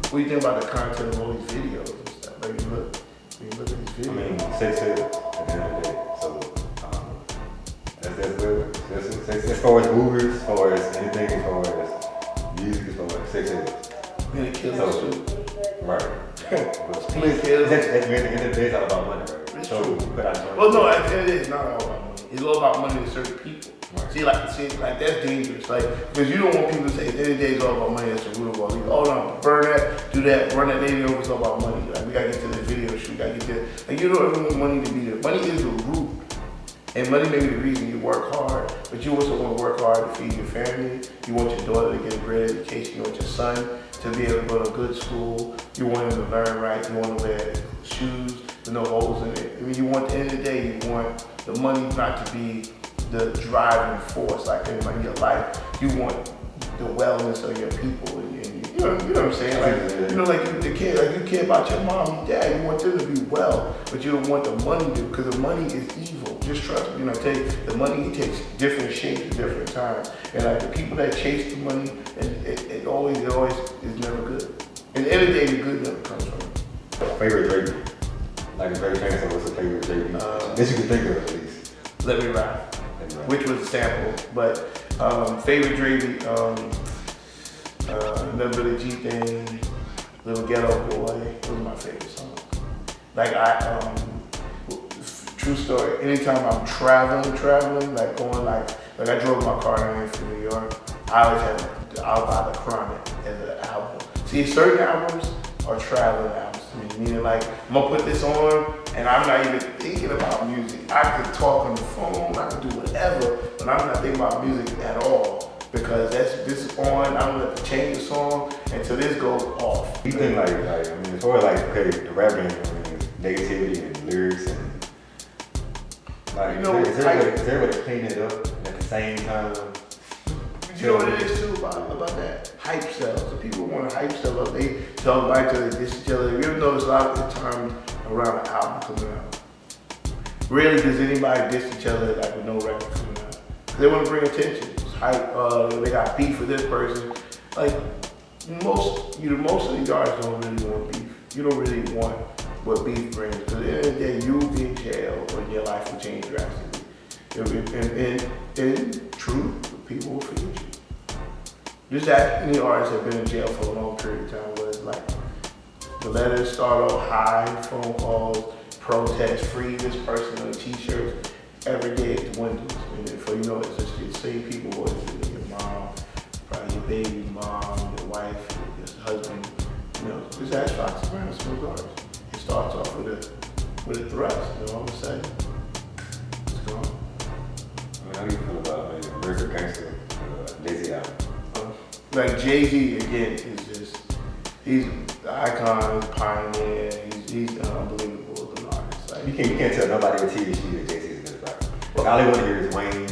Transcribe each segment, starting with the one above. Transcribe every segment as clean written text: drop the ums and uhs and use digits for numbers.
What do you think about the content of all these videos and stuff? Like you look at these videos. I mean, sex sells at the end of the day. So as far as movies, as far as anything, as far as music, as far as sex sells. And it kills too. Right. At the end of the day, it's all about money, right? So, well, no, at the end of the day, it's not all about money. It's all about money to certain people. Right. See, like that's dangerous. Like, because you don't want people to say, at the end of the day, it's all about money. That's the root of all evil. Oh no, burn that, do that, run that lady over. It's all about money. Like, we gotta get to the video shoot. We gotta get there. Like, you don't ever want money to be there. Money is the root. And money may be the reason you work hard, but you also want to work hard to feed your family. You want your daughter to get a great education. You want your son to be able to go to a good school. You want him to learn right. You want to wear shoes with no holes in it. I mean, you want, at the end of the day, you want the money not to be the driving force like in your life. You want the wellness of your people. And you know what I'm saying? Like, you know, like the kid, like you care about your mom and dad. You want them to be well, but you don't want the money to, because the money is evil. Just trust me. You know, the money takes different shapes at different times. And like the people that chase the money, and it always is never good. And at the end of the day, the good never comes from it. Favorite Drake? Like a very famous one. What's the favorite Drake? That you can think of at least. Let Me Ride, which was a sample, but favorite Drake. Remember the G thing, Little Ghetto Boy, those are my favorite songs. Like true story, anytime I'm traveling, like going like I drove my car down here from New York, I always had, I'll buy the Chronic as an album. See, certain albums are traveling albums to me, meaning like, I'm gonna put this on, and I'm not even thinking about music. I could talk on the phone, I could do whatever, but I'm not thinking about music at all. Because this is on, I don't have to change the song until this goes off. You think like I mean, as far as like, okay, the rap game, I mean, negativity and lyrics and like, you know, is there a way to clean it up at the same time? You know what it is too about that? Hype cells. So people want to hype sell up. They tell everybody till they diss each other. You ever notice a lot of the time around the album coming out? Rarely does anybody diss each other like with no record coming out. They want to bring attention. Hype, they got beef with this person. Like most of these artists don't really want beef. You don't really want what beef brings. Because at the end of the day, you'll be in jail or your life will change drastically. And true, people will forget you. Just ask any artists that have been in jail for a long period of time what it's like. The letters start off high, phone calls, protest, free this person on t-shirts. Every day it dwindles. And before you know it, it's just the same people, whether it's your mom, probably your baby mom, your wife, your husband. You know, just ask Fox Brown, some artists. It starts off with a thrust, you know what I'm saying? It's gone. I mean, how do you feel about like American Gangster, Jay-Z album? Like Jay-Z again is just, he's the icon, he's a pioneer, he's unbelievable as an artist. Like, you can't tell nobody on TV that Jay-Z is a good rapper. All they want to hear is Wayne.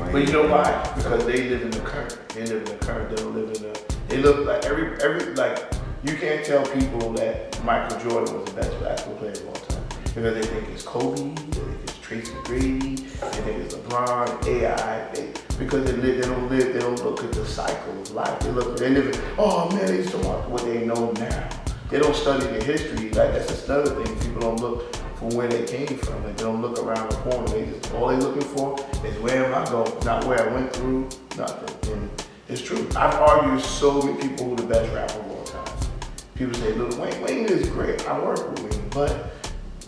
But you know why? Because they live in the current. They live in the current. They don't live in the. They look like every like you can't tell people that Michael Jordan was the best basketball player of all time because they think it's Kobe, they think it's Tracy McGrady, they think it's LeBron, AI. Because they don't look at the cycle of life. They live in, oh man, they just don't want what they know now. They don't study the history. Like that's another thing. People don't look from where they came from. Like they don't look around the corner. All they're looking for is where am I going, not where I went through, nothing. And it's true. I've argued with so many people who are the best rapper of all time. People say, look, Wayne is great. I work with Wayne, but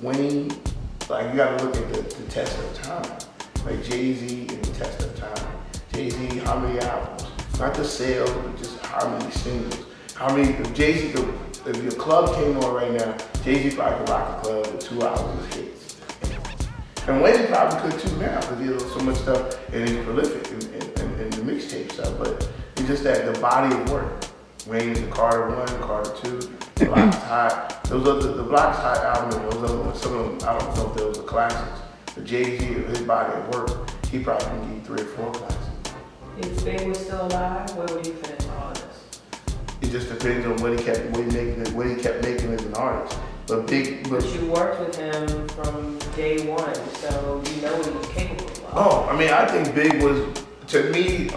Wayne, like you gotta look at the test of time. Like Jay-Z and the test of time. Jay-Z, how many albums? Not the sales, but just how many singles. How many, if Jay-Z could, if your club came on right now, Jay-Z probably could rock a club with 2 hours of hits. And Wayne probably could too now, because he has so much stuff and he's prolific in the mixtape stuff, but it's just that the body of work. Wayne is the Carter 1, Carter 2, The Block's Hot. Those are the Block's Hot album and those other ones, some of them, I don't know if those are classics. But Jay-Z, his body of work, he probably can give 3 or 4 classics. If Big was still alive, where would you finish all this? It just depends on what he kept making as an artist. But you worked with him from day one, so you know what he was capable of. Oh, I mean, I think Big was, to me,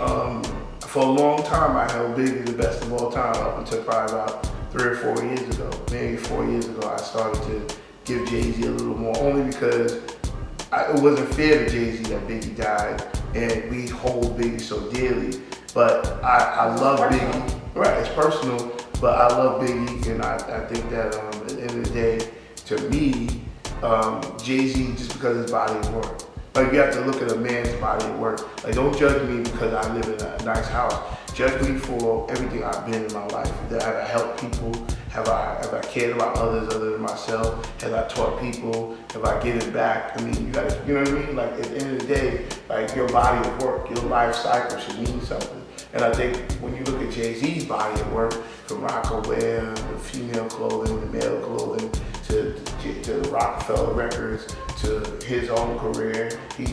for a long time, I held Big as the best of all time up until probably about 3 or 4 years ago, maybe 4 years ago, I started to give Jay-Z a little more, only because it wasn't fair to Jay-Z that Biggie died, and we hold Biggie so dearly. But I love Biggie. Right, it's personal, but I love Biggie, and I think that at the end of the day, to me, Jay-Z, just because of his body of work. Like, you have to look at a man's body of work. Like, don't judge me because I live in a nice house. Judge me for everything I've been in my life. Have I helped people? Have I cared about others other than myself? Have I taught people? Have I given back? I mean, you know what I mean? Like, at the end of the day, like, your body of work, your life cycle should mean something. And I think when you look at Jay-Z's body of work, from Rockaware, the female clothing, the male clothing, to the Rockefeller Records, to his own career, his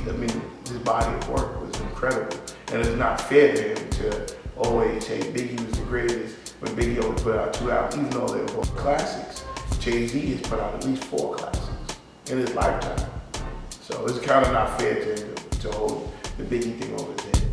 body of work was incredible. And it's not fair to him to always say Biggie was the greatest when Biggie only put out 2 albums, even though they were both classics. Jay-Z has put out at least 4 classics in his lifetime. So it's kind of not fair to him to hold the Biggie thing over his head.